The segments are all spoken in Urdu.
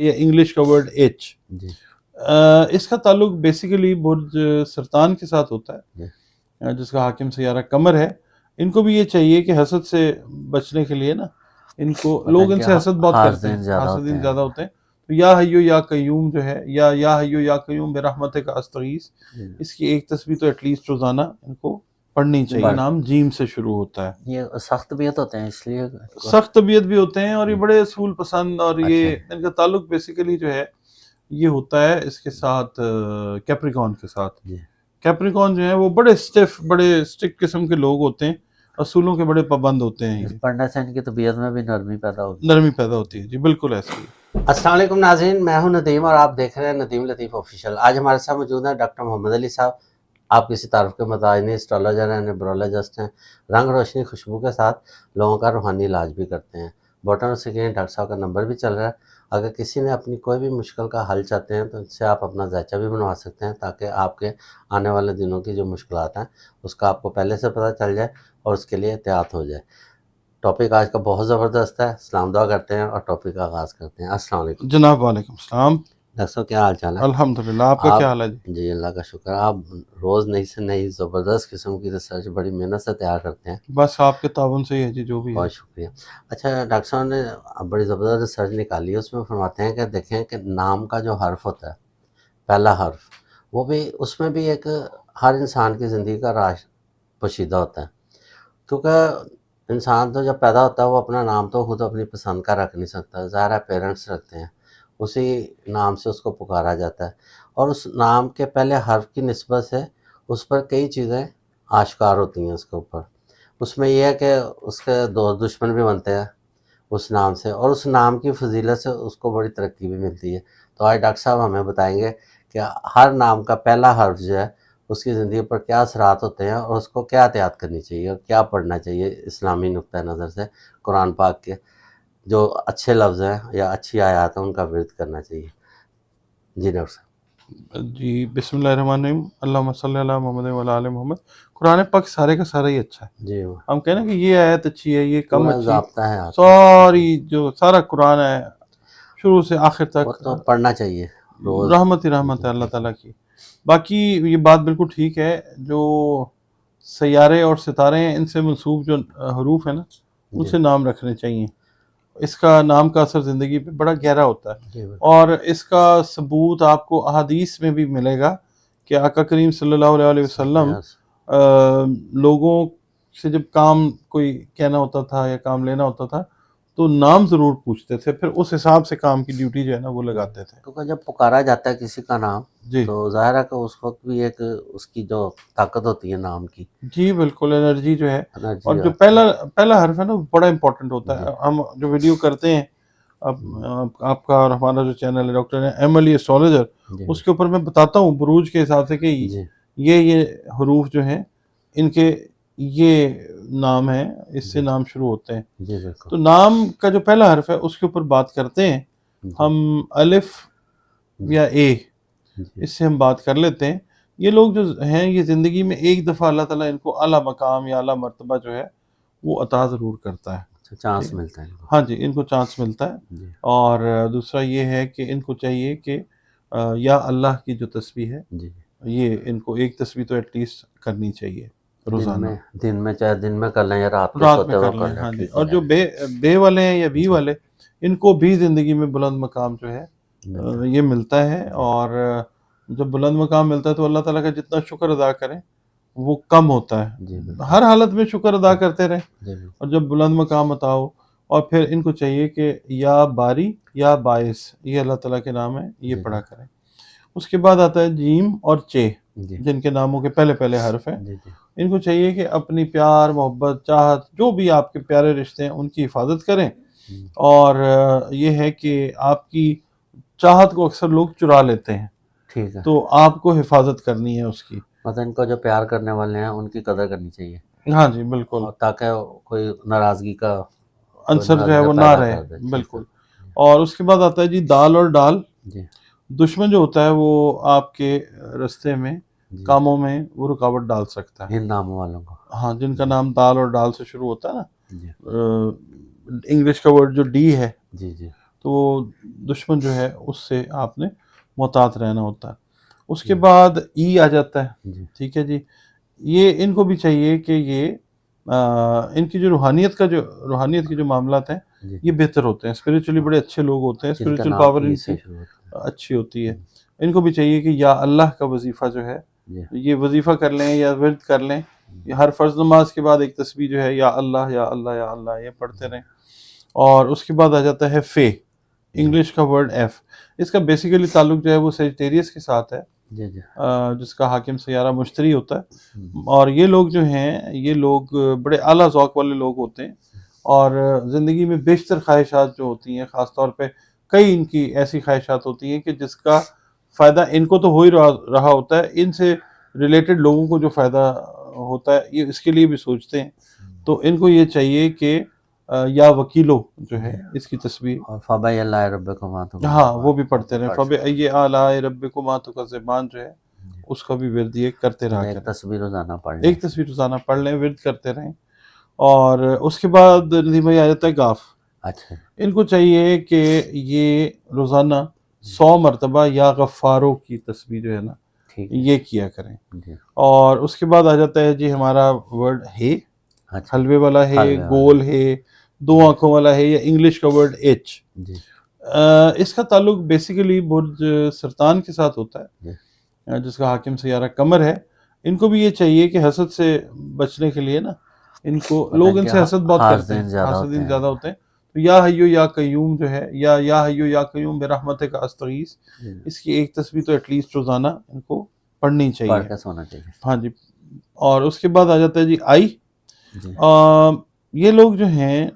یا انگلش کا ورڈ ایچ. جی اس کا تعلق بیسیکلی برج سرطان کے ساتھ ہوتا ہے، جس کا حاکم سیارہ قمر ہے. ان کو بھی یہ چاہیے کہ حسد سے بچنے کے لیے نا، ان کو لوگ ان سے حسد بہت کرتے ہیں، حاسدین زیادہ ہوتے ہیں. تو یا حیو یا قیوم جو ہے، یا حیو یا قیوم برحمتک استغیث، اس کی ایک تسبیح تو ایٹ لیسٹ روزانہ ان کو پڑھنی چاہیے. نام جیم سے شروع ہوتا ہے. یہ سخت طبیعت ہوتے ہیں اس لیے سخت طبیعت بھی ہوتے ہیں، اور یہ بڑے اصول پسند، اور یہ ان کا تعلق بیسیکلی جو ہے یہ ہوتا ہے اس کے ساتھ کیپریکون کے ساتھ. کیپریکون جو ہے وہ بڑے اسٹف، بڑے اسٹرکٹ قسم کے لوگ ہوتے ہیں، اصولوں کے بڑے پابند ہوتے ہیں. پڑھنے سے ان کی طبیعت میں بھی نرمی پیدا ہوتی ہے. جی بالکل ایسے ہی. السلام علیکم ناظرین، میں ہوں ندیم اور آپ دیکھ رہے ہیں ندیم لطیف آفیشیل. آج ہمارے ساتھ موجود ہیں ڈاکٹر محمد علی صاحب. آپ کسی تعارف کے محتاج نہیں، اسٹرالوجر ہیں، نیبرولوجسٹ ہیں، رنگ روشنی خوشبو کے ساتھ لوگوں کا روحانی علاج بھی کرتے ہیں. بوٹن اور سکرین ڈاکٹر صاحب کا نمبر بھی چل رہا ہے. اگر کسی نے اپنی کوئی بھی مشکل کا حل چاہتے ہیں تو ان سے آپ اپنا ذائچہ بھی بنوا سکتے ہیں، تاکہ آپ کے آنے والے دنوں کی جو مشکلات ہیں اس کا آپ کو پہلے سے پتہ چل جائے اور اس کے لیے احتیاط ہو جائے. ٹاپک آج کا بہت زبردست ہے. سلام دعا کرتے ہیں اور ٹاپک کا آغاز کرتے ہیں. السلام علیکم جناب. وعلیکم السلام. ڈاکٹر صاحب کیا حال چال ہے؟ الحمدللہ. آپ کا کیا حال ہے؟ جی اللہ کا شکر. آپ روز نئی سے نئی زبردست قسم کی ریسرچ بڑی محنت سے تیار کرتے ہیں. بس آپ کے تعاون سے ہی ہے جی، جو بھی ہے. بہت شکریہ. اچھا ڈاکٹر صاحب نے بڑی زبردست ریسرچ نکالی ہے، اس میں فرماتے ہیں کہ دیکھیں کہ نام کا جو حرف ہوتا ہے، پہلا حرف، وہ بھی اس میں بھی ایک ہر انسان کی زندگی کا راز پوشیدہ ہوتا ہے. کیونکہ انسان تو جب پیدا ہوتا ہے وہ اپنا نام تو خود اپنی پسند کا رکھ نہیں سکتا، ظاہر ہے پیرنٹس رکھتے ہیں، اسی نام سے اس کو پکارا جاتا ہے. اور اس نام کے پہلے حرف کی نسبت سے اس پر کئی چیزیں آشکار ہوتی ہیں اس کے اوپر. اس میں یہ ہے کہ اس کے دوست دشمن بھی بنتے ہیں اس نام سے، اور اس نام کی فضیلت سے اس کو بڑی ترقی بھی ملتی ہے. تو آج ڈاکٹر صاحب ہمیں بتائیں گے کہ ہر نام کا پہلا حرف جو ہے اس کی زندگی پر کیا اثرات ہوتے ہیں، اور اس کو کیا احتیاط کرنی چاہیے اور کیا پڑھنا چاہیے اسلامی نقطہ نظر سے. قرآن پاک کے جو اچھے لفظ ہیں یا اچھی آیات ہیں ان کا ورد کرنا چاہیے. جی ڈاکٹر صاحب. جی بسم اللہ الرحمن الرحیم. اللہم صلی علی محمد و علی آل محمد. قرآن پاک سارے کا سارا ہی اچھا ہے. جی ہم کہنا کہ یہ آیت اچھی ہے، یہ کم اچھی ہے، ساری جو سارا قرآن ہے شروع سے آخر تک تو پڑھنا چاہیے روز. رحمت ہی رحمت ہے اللہ تعالیٰ کی. باقی یہ بات بالکل ٹھیک ہے، جو سیارے اور ستارے ہیں ان سے منسوب جو حروف ہیں نا ان سے نام رکھنے چاہیے. اس کا نام کا اثر زندگی پہ بڑا گہرا ہوتا ہے. اور اس کا ثبوت آپ کو احادیث میں بھی ملے گا کہ آقا کریم صلی اللہ علیہ وسلم لوگوں سے جب کام کوئی کہنا ہوتا تھا یا کام لینا ہوتا تھا تو نام ضرور پوچھتے تھے، پھر اس حساب سے کام کی ڈیوٹی جو ہے نا وہ لگاتے تھے. کیونکہ جب پکارا جاتا ہے کسی کا نام جی تو ظاہر ہے کہ اس وقت بھی ایک اس کی جو طاقت ہوتی ہے نام کی. جی بالکل، انرجی جو ہے. اور جو پہلا حرف ہے نا بڑا امپورٹنٹ ہوتا ہے. ہم جو ویڈیو کرتے ہیں آپ کا اور ہمارا جو چینل ہے ڈاکٹر ایم علی اسٹرالوجر، اس کے اوپر میں بتاتا ہوں بروج کے حساب سے کہ یہ حروف جو ہیں ان کے یہ نام ہیں، اس سے نام شروع ہوتے ہیں. تو نام کا جو پہلا حرف ہے اس کے اوپر بات کرتے ہیں ہم. الف یا اے، اس سے ہم بات کر لیتے ہیں. یہ لوگ جو ہیں یہ زندگی میں ایک دفعہ اللہ تعالیٰ ان کو اعلیٰ مقام یا اعلیٰ مرتبہ جو ہے وہ عطا ضرور کرتا ہے. چانس ملتا ہے. ہاں جی، ان کو چانس ملتا ہے. اور دوسرا یہ ہے کہ ان کو چاہیے کہ یا اللہ کی جو تسبیح ہے یہ ان کو ایک تسبیح تو ایٹ لیسٹ کرنی چاہیے روزانہ. دن میں چاہے دن میں کر لیں یا رات میں کر لیں. ہاں جی. اور جو بے والے ہیں یا بی والے، ان کو بھی زندگی میں بلند مقام جو ہے یہ ملتا ہے. اور جب بلند مقام ملتا ہے تو اللہ تعالیٰ کا جتنا شکر ادا کریں وہ کم ہوتا ہے. ہر حالت میں شکر ادا کرتے رہیں اور جب بلند مقام عطا ہو. اور پھر ان کو چاہیے کہ یا باری یا باعث، یہ اللہ تعالیٰ کے نام ہے، یہ پڑھا کریں. اس کے بعد آتا ہے جیم اور چے، جن کے ناموں کے پہلے حرف ہیں. ان کو چاہیے کہ اپنی پیار، محبت، چاہت، جو بھی آپ کے پیارے رشتے ہیں ان کی حفاظت کریں. اور یہ ہے کہ آپ کی چاہت کو اکثر لوگ چرا لیتے ہیں، ٹھیک ہے، تو آپ کو حفاظت کرنی ہے اس کی. مطلب ان کو جو پیار کرنے والے ہیں ان کی قدر کرنی چاہیے. ہاں جی بالکل، تاکہ کوئی ناراضگی کا عنصر جو ہے وہ نہ رہے. بالکل. اور اس کے بعد آتا ہے جی دال اور ڈال. دشمن جو ہوتا ہے وہ آپ کے رستے میں کاموں میں وہ رکاوٹ ڈال سکتا ہے. ان ناموں والوں کو، ہاں، جن کا نام دال اور ڈال سے شروع ہوتا ہے نا، انگلش کا ورڈ جو ڈی ہے، تو دشمن جو ہے اس سے آپ نے محتاط رہنا ہوتا ہے. اس کے بعد ای آ جاتا ہے. جی ٹھیک ہے جی. یہ ان کو بھی چاہیے کہ یہ ان کی جو روحانیت کے جو معاملات ہیں جی یہ بہتر ہوتے ہیں. اسپریچولی بڑے اچھے لوگ ہوتے ہیں. جن کا اسپریچول نام پاور ای ان سے کی شروع ہوتا اچھی ہوتی ہے. ان کو بھی چاہیے کہ یا اللہ کا وظیفہ جو ہے ہے. جی یہ وظیفہ کر لیں یا ورد کر لیں. یہ ہر فرض نماز کے بعد ایک تسبیح جو ہے یا اللہ یا اللہ یا اللہ یہ پڑھتے رہیں. اور اس کے بعد آ جاتا ہے فے، انگلش کا ورڈ ایف. اس کا بیسیکلی تعلق جو ہے وہ سیجیٹیریس کے ساتھ ہے، جی جی جس کا حاکم سیارہ مشتری ہوتا ہے. اور یہ لوگ جو ہیں یہ لوگ بڑے اعلیٰ ذوق والے لوگ ہوتے ہیں، اور زندگی میں بیشتر خواہشات جو ہوتی ہیں، خاص طور پہ کئی ان کی ایسی خواہشات ہوتی ہیں کہ جس کا فائدہ ان کو تو ہو ہی رہا ہوتا ہے، ان سے ریلیٹڈ لوگوں کو جو فائدہ ہوتا ہے یہ اس کے لیے بھی سوچتے ہیں. تو ان کو یہ چاہیے کہ یا وکیلو جو ہے اس کی تصویر، اور فَبِأَيِّ آلَاءِ رَبِّكُمَا تُكَذِّبَانِ، ہاں وہ بھی پڑھتے رہیں. فَبِأَيِّ آلَاءِ رَبِّكُمَا تُكَذِّبَانِ جو ہے اس کا بھی ورد یہ کرتے رہا ایک کریں. تصویر روزانہ پڑھ لیں. ایک تصویر روزانہ پڑھ لیں، ورد کرتے رہیں. اور اس کے بعد ندیم بھائی آ جاتا ہے گاف. اچھا ان کو چاہیے کہ یہ روزانہ 100 مرتبہ یا غفاروں کی تصویر جو ہے نا ٹھیک ہے. یہ کیا کریں. جی اور اس کے بعد آ جاتا ہے جی ہمارا ورڈ ہے، اچھا حلوے والا ہے، حلوے والا. گول ہے، 2 آنکھوں والا ہے، یا انگلش کا ورڈ ایچ. جی اس کا تعلق بیسیکلی برج سرطان کے ساتھ ہوتا جی ہے، جس کا حاکم سیارہ قمر ہے. ان کو بھی یہ چاہیے کہ حسد سے بچنے کے لیے نا ان کو لوگ ان سے حسد بہت کرتے ہیں، حاسدین زیادہ ہوتے ہیں. تو یا حیو یا قیوم جو ہے، یا حیو یا قیوم برحمتک استغیث، اس کی ایک تصویر تو ایٹ لیسٹ روزانہ ان کو پڑھنی پڑھ چاہیے. کے سونا چاہیے. ہاں جی. اور اس کے بعد آ جاتا ہے جی آئی. جی یہ لوگ جو ہیں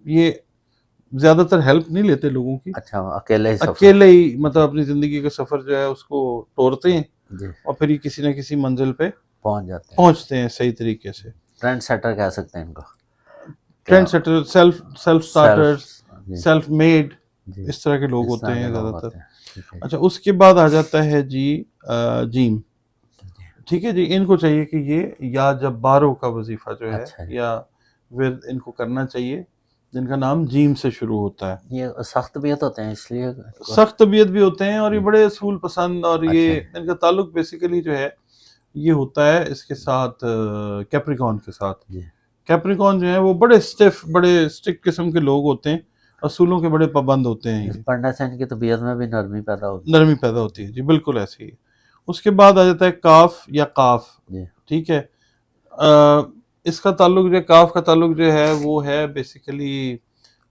یہ زیادہ تر ہیلپ نہیں لیتے لوگوں کی، اچھا اکیلے ہی سفر. اکیلے ہی مطلب اپنی زندگی کا سفر جو ہے اس کو توڑتے ہیں جی اور پھر یہ کسی نہ کسی منزل پہ پہنچ جاتے ہیں. پہنچتے ہیں صحیح طریقے سے. ٹرینڈ سیٹر کہہ سکتے ہیں ان کو. ٹرینڈ سیٹر، سیلف سٹارٹر، جی سیلف میڈ، جی اس طرح کے لوگ اس ہوتے طرح کے ہیں لوگ زیادہ تر. ہوتے ہیں. ٹھیک ہے. اچھا اس کے بعد آ جاتا ہے جی جیم. ٹھیک ہے جی. ان کو چاہیے کہ یہ یا جباروں کا وظیفہ جو ہے اچھا جی. یا ورد ان کو کرنا چاہیے جن کا نام جیم سے شروع ہوتا ہے. یہ سخت طبیعت ہوتے ہیں اس لیے سخت طبیعت بھی ہوتے ہیں اور یہ بڑے اصول پسند، اور یہ اچھا. ان کا تعلق بیسیکلی جو ہے یہ ہوتا ہے اس کے ساتھ کیپریکون کے ساتھ. جی کیپریکون جو ہے وہ بڑے اسٹف، بڑے اسٹک قسم کے لوگ ہوتے ہیں، اصولوں کے بڑے پابند ہوتے ہیں. یہ پڑھنے سے ان کی طبیعت میں بھی نرمی پیدا ہوتی نرمی پیدا ہوتی ہے جی، بالکل ایسے ہی. اس کے بعد آ جاتا ہے کاف یا قاف. جی ٹھیک ہے. اس کا تعلق جو ہے، کاف کا تعلق جو ہے وہ ہے بیسیکلی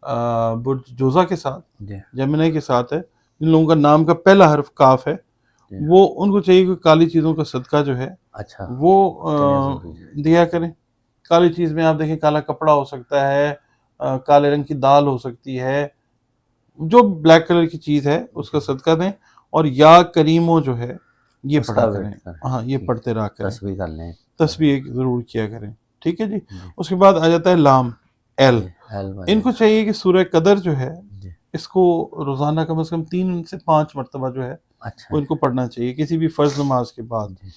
برج جوزا کے ساتھ، جی جیمنائی کے ساتھ ہے. جن لوگوں کا نام کا پہلا حرف کاف ہے جی. وہ ان کو چاہیے کہ کالی چیزوں کا صدقہ جو ہے اچھا وہ ضروری دیا کریں. کالی چیز میں آپ دیکھیں کالا کپڑا ہو سکتا ہے، کالے رنگ کی دال ہو سکتی ہے، جو بلیک کلر کی چیز ہے اس کا صدقہ دیں. اور یا کریمو جو ہے یہ اس کا پڑھا ویٹ کریں. کریں. ہاں یہ ٹھیک. پڑھتے رہا کریں، تسبیح کر لیں. تسبیح ضرور کیا کریں. ٹھیک ہے جی. جی اس کے بعد آ جاتا ہے لام، ایل. جی ایل ان کو چاہیے کہ سورہ قدر جو ہے جی اس کو روزانہ کم از کم 3 سے 5 مرتبہ جو ہے اچھا وہ ان کو پڑھنا چاہیے کسی بھی فرض نماز کے بعد. جی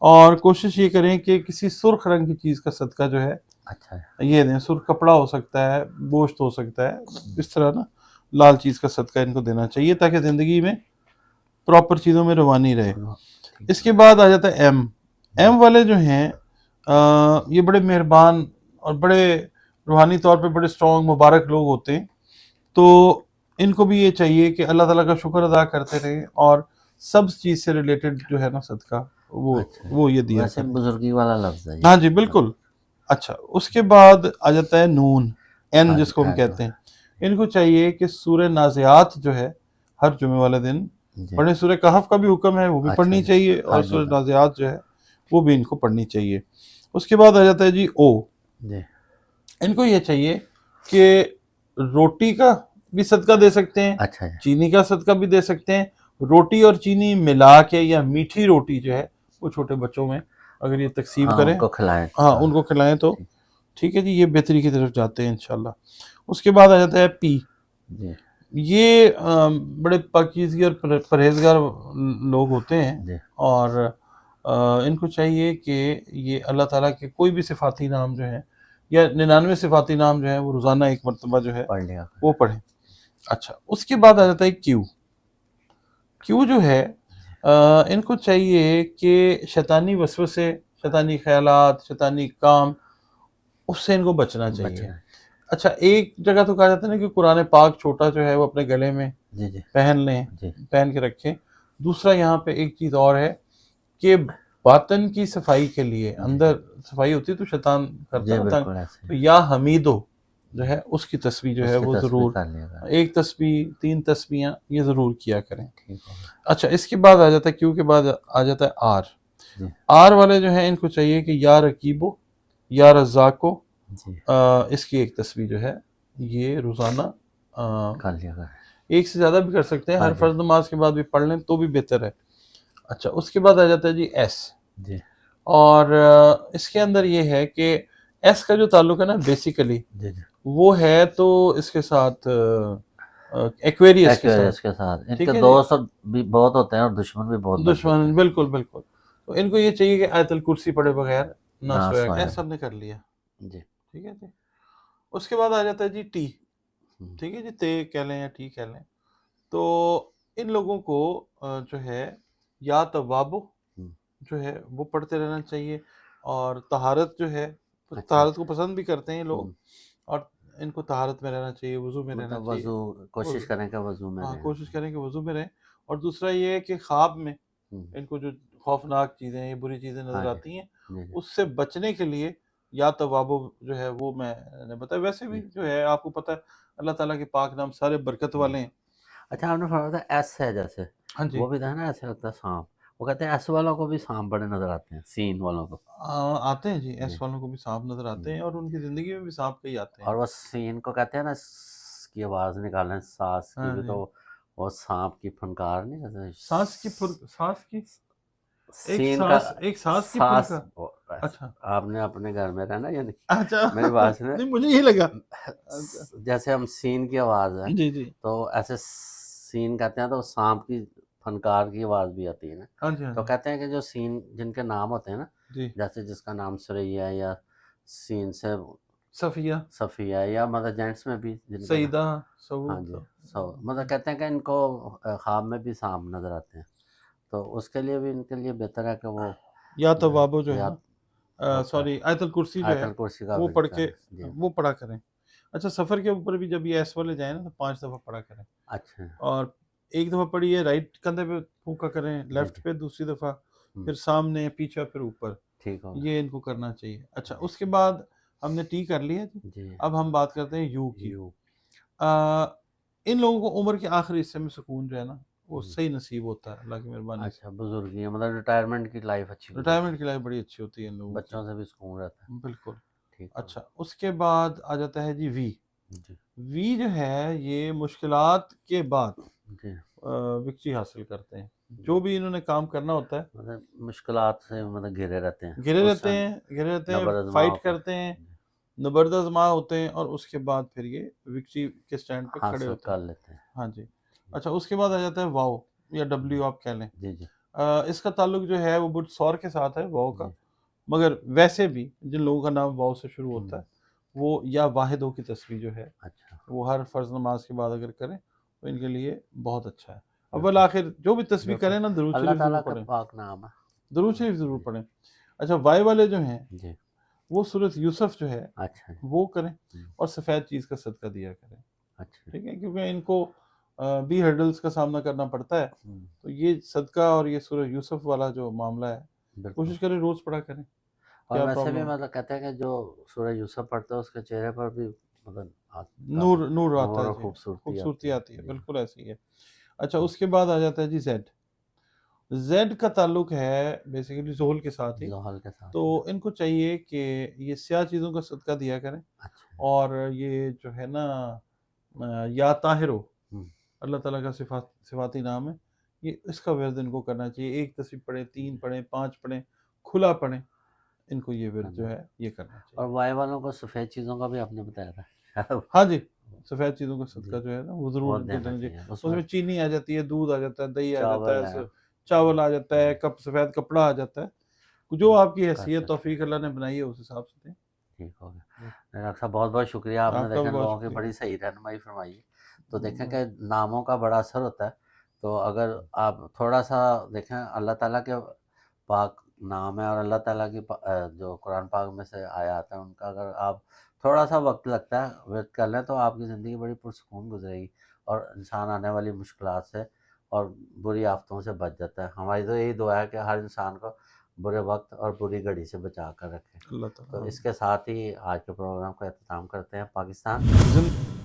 اور کوشش یہ کریں کہ کسی سرخ رنگ کی چیز کا صدقہ جو ہے اچھا یہ دیں. سرخ کپڑا ہو سکتا ہے، گوشت ہو سکتا ہے، اس طرح نا لال چیز کا صدقہ ان کو دینا چاہیے تاکہ زندگی میں پراپر چیزوں میں روانی رہے. اس کے بعد آ جاتا ہے ایم. ایم والے جو ہیں یہ بڑے مہربان اور بڑے روحانی طور پہ بڑے اسٹرانگ مبارک لوگ ہوتے ہیں. تو ان کو بھی یہ چاہیے کہ اللہ تعالیٰ کا شکر ادا کرتے رہیں اور سب چیز سے ریلیٹڈ جو ہے نا صدقہ وہ یہ دیا ویسے کریں. بزرگی والا لفظ ہے. ہاں جی بالکل. اچھا اس کے بعد آ جاتا ہے نون، این جس کو ہم کہتے ہیں. ان کو چاہیے کہ سورہ نازعات جو ہے ہر جمعے والے دن پڑھیں. سورہ کہف کا بھی حکم ہے وہ بھی پڑھنی چاہیے، اور سورہ نازعات جو ہے وہ بھی ان کو پڑھنی چاہیے. اس کے بعد آ جاتا ہے جی او. ان کو یہ چاہیے کہ روٹی کا بھی صدقہ دے سکتے ہیں، اچھا چینی کا صدقہ بھی دے سکتے ہیں. روٹی اور چینی ملا کے یا میٹھی روٹی جو ہے وہ چھوٹے بچوں میں اگر یہ تقسیم کریں، ان کو کھلائیں. ہاں ان کو کھلائیں تو ٹھیک ہے جی، یہ بہتری کی طرف جاتے ہیں انشاءاللہ. اس کے بعد آ جاتا ہے پی. یہ بڑے پاکیزگی اور پرہیزگار لوگ ہوتے ہیں، اور ان کو چاہیے کہ یہ اللہ تعالیٰ کے کوئی بھی صفاتی نام جو ہیں یا 99 صفاتی نام جو ہیں وہ روزانہ 1 مرتبہ جو ہے وہ پڑھیں. اچھا اس کے بعد آ جاتا ہے کیو. کیو جو ہے ان کو چاہیے کہ شیطانی وسوسے، شیطانی خیالات، شیطانی کام، اس سے ان کو بچنا چاہیے. بچنا. اچھا ایک جگہ تو کہا جاتا ہے نا کہ قرآن پاک چھوٹا جو ہے وہ اپنے گلے میں جی جی پہن لیں، جی پہن کے رکھیں. دوسرا یہاں پہ ایک چیز اور ہے کہ باطن کی صفائی کے لیے، اندر صفائی ہوتی ہے تو شیطان کرتا جی ہے نا تنگ، بالکل ایسے تو یا حمیدو جو ہے اس کی تسبیح جو اس ہے کی وہ تصویر ضرور، کر لیا گا. ایک تسبیح 3 تسبیحاں یہ ضرور کیا کریں. ٹھیک ہوگا. اچھا اس کے بعد آ جاتا ہے کیو کے بعد آ جاتا ہے آر. جی آر والے جو ہیں ان کو چاہیے کہ یا رقیبو، یا رزاقو، جی اس کی ایک تسبیح جو ہے یہ روزانہ کر لیا گا. ایک سے زیادہ بھی کر سکتے ہیں، ہاں ہر جی فرض نماز کے بعد بھی پڑھ لیں تو بھی بہتر ہے. اچھا اس کے بعد آ جاتا ہے جی ایس. جی اور اس کے اندر یہ ہے کہ ایس کا جو تعلق ہے نا بیسیکلی جی جی وہ ہے تو اس کے ساتھ ایکویریس کے ساتھ، ایکویریس کے ساتھ. ان ٹھیک کے ہے جی، دوست بھی بہت ہوتے ہیں اور دشمن بھی بہت بن جاتے دشمن، ہیں. بالکل بالکل. تو ان کو یہ چاہیے کہ آیت الکرسی پڑھے بغیر نہ نہ سویا. سویا. ایس ہم نے کر لیا، جی ٹھیک ہے جی. اس کے بعد آ جاتا ہے جی ٹی. ہم. ٹھیک ہے جی، تے کہہ لیں یا ٹی کہہ لیں. تو ان لوگوں کو جو ہے یا توابو ہم. جو ہے وہ پڑھتے رہنا چاہیے. اور طہارت جو ہے، اچھا. طہارت کو پسند بھی کرتے ہیں یہ لوگ، ہم. اور ان کو طہارت میں رہنا چاہیے، وضو میں رہنا مطلب چاہیے. وضو کوشش کریں کہ وضو میں ہاں رہیں. کوشش کریں کہ وضو میں رہیں. اور دوسرا یہ ہے کہ خواب میں ہم. ان کو جو خوفناک چیزیں، یہ بری چیزیں ہاں نظر جی آتی ہیں، جی جی اس سے بچنے کے لیے یا توابو جو ہے وہ میں نے بتایا. ویسے بھی جی جو ہے آپ کو پتہ ہے اللہ تعالیٰ کے پاک نام سارے برکت والے ہیں. اچھا آپ نے فرمایا تھا ایس ہے جیسے، ہاں جی، وہ بھی تھا نا ایسے لگتا ہے سانپ. وہ کہتے ہیں ایس والوں کو بھی سانپ بڑے نظر آتے ہیں، سین والوں کو. آتے ہیں جی، جی. ایس والوں کو بھی سانپ نظر آتے ہیں، اور ان کی زندگی میں بھی سانپ کئی آتے ہیں. اور وہ سین کو کہتے ہیں نا کی آواز نکالیں سانس کی ہاں بھی، جی، تو وہ سانپ کی پھنکار نہیں کہتے سانس کی سین کا ایک سانس کی پھن سانس. کا. اچھا آپ نے اپنے گھر میں رہنا یعنی اچھا میری بات سنیں. نہیں مجھے یہی لگا. اچھا جیسے ہم سین کی آواز ہے جی جی، تو ایسے سین کہتے ہیں تو سانپ کی پھنکار کی آواز بھی آتی ہے نا. ہاں جی، ہاں تو جی کہتے ہیں کہ جو سین جن کے نام ہوتے ہیں نا، جی، جیسے جس کا نام سریا ہے یا سین سے صفیہ، صفیہ، یا مطلب جینٹس میں بھی جن کا سیدہ، ہاں جی سعود. مطلب کہتے ہیں کہ ان کو خواب میں بھی سانپ نظر آتے ہیں، تو اس کے لیے بھی ان کے لیے بہتر ہے کہ وہ یا توابو جو ہے یا نا، سوری آیت الکرسی جو آیت ہے الکرسی کا وہ ورد پڑھ کے کریں. جی وہ پڑھا کریں. اچھا سفر کے اوپر بھی جب یہ ایس والے جائیں نا تو 5 دفعہ پڑھا کریں. اچھا. اور ایک دفعہ پڑھیے رائٹ کندھے پہ پھونکا کریں، جی لیفٹ جی پہ دوسری دفعہ، ہم. پھر سامنے، پیچھے، پھر اوپر. ٹھیک ہوگا. یہ ان کو کرنا چاہیے. اچھا اس کے بعد ہم نے ٹی کر لی ہے جی. جی اب ہم بات کرتے ہیں یو کی. یو. ان لوگوں کو عمر کے آخری حصے میں سکون جو ہے نا وہ ہم. صحیح نصیب ہوتا ہے اللہ کی مہربانی سے. اچھا بزرگی ہے مطلب ریٹائرمنٹ کی لائف اچھی گزرتی ریٹائرمنٹ کی لائف بڑی اچھی ہوتی ہے ان ہے، لوگوں کی. بچوں سے بھی سکون رہتا ہے. بالکل. ٹھیک ہوگا. اچھا اس کے بعد آ جاتا ہے جی وی. جی وی جو ہے یہ مشکلات کے بعد جی وکٹری حاصل کرتے ہیں. جو بھی انہوں نے کام کرنا ہوتا ہے مطلب مشکلات سے مطلب گھرے رہتے ہیں، گھرے اس رہتے سے ہیں، گھرے رہتے ہیں، نبرد فائٹ کرتے ہیں، نبرد آزما ہوتے ہیں، اور اس کے بعد پھر یہ وکٹری کے سٹینڈ پہ کھڑے حاصل ہوتے کر ہیں. لیتے ہیں. ہاں جی. اچھا اس کے بعد آ جاتا ہے واؤ یا ڈبلیو آپ کہہ لیں. جی جی اس کا تعلق جو ہے وہ بٹ سور کے ساتھ ہے واؤ کا. جی. مگر ویسے بھی جن لوگوں کا نام واؤ سے شروع ہوتا ہم. ہے وہ یا واحدوں کی تسبیح جو ہے اچھا وہ ہر فرض نماز کے بعد اگر کریں تو ان کے لیے بہت اچھا ہے. اول آخر جو بھی تسبیح کریں نا درود اللہ شریف ضرور تعالیٰ کا پڑھیں، پاک نام ہے. درود شریف ضرور پڑھیں. اچھا وائی والے جو ہیں جی وہ سورۃ یوسف جو ہے اچھا وہ کریں، ہم. اور سفید چیز کا صدقہ دیا کریں. اچھا. ٹھیک ہے کیونکہ ان کو بھی ہرڈلز کا سامنا کرنا پڑتا ہے. ہم. تو یہ صدقہ اور یہ سورہ یوسف والا جو معاملہ ہے بالکل. کوشش کریں روز پڑھا کریں. اور کیا ویسے بھی پرابلم؟ مطلب کہتے ہیں کہ جو سورہ یوسف پڑھتا ہے اس کے چہرے پر بھی مطلب نور نور آتا نور ہے اور جی، خوبصورتی آتی ہے، جی. بالکل ایسی ہے. اچھا اس کے بعد آ جاتا ہے جی زیڈ. زیڈ کا تعلق ہے بیسیکلی زحل کے ساتھ ہی. زحل کے ساتھ. تو ان کو چاہیے کہ یہ سیاہ چیزوں کا صدقہ دیا کریں. اچھا. اور یہ جو ہے نا یا طاہرو ہم. اللہ تعالیٰ کا صفاتی نام ہے، یہ اس کا ورد ان کو کرنا چاہیے. 1 تسبیح پڑھیں، 3 پڑھیں، 5 پڑھیں، کھلا پڑھیں، ان کو یہ ورد جو ہے یہ کرنا چاہیے. اور وائی والوں کو سفید چیزوں کا بھی آپ نے بتایا تھا. ہاں جی سفید چیزوں کا صدقہ جی جو ہے نا وہ وہ ضرور ان کو دینا دینا چاہیے. چاہیے. اس میں چینی آ جاتی ہے، دودھ آ جاتا ہے، دہی آ جاتا چاول ہے، چاول آ جاتا ہے، سفید کپڑا آ جاتا ہے. جو آپ کی حیثیت توفیق اللہ نے بنائی ہے اس حساب سے دیں. ٹھیک ہو گیا ڈاکٹر صاحب، بہت بہت شکریہ. آپ نے آپ کا بھی دیکھا بہت لوگوں کی شکریہ. بڑی صحیح رہنمائی فرمائی. تو دیکھیں کہ ناموں کا بڑا اثر ہوتا ہے. تو اگر آپ تھوڑا سا دیکھیں اللہ تعالیٰ کے پاک نام ہے اور اللہ تعالیٰ کی جو قرآن پاک میں سے آیات ہیں ان کا اگر آپ تھوڑا سا وقت لگتا ہے ورد کر لیں تو آپ کی زندگی بڑی پرسکون گزرے گی اور انسان آنے والی مشکلات سے اور بری آفتوں سے بچ جاتا ہے. ہماری تو یہی دعا ہے کہ ہر انسان کو برے وقت اور بری گھڑی سے بچا کر رکھے. اللہ تو تعالیٰ اس کے ساتھ ہی آج کے پروگرام کا اختتام کرتے ہیں. پاکستان زندہ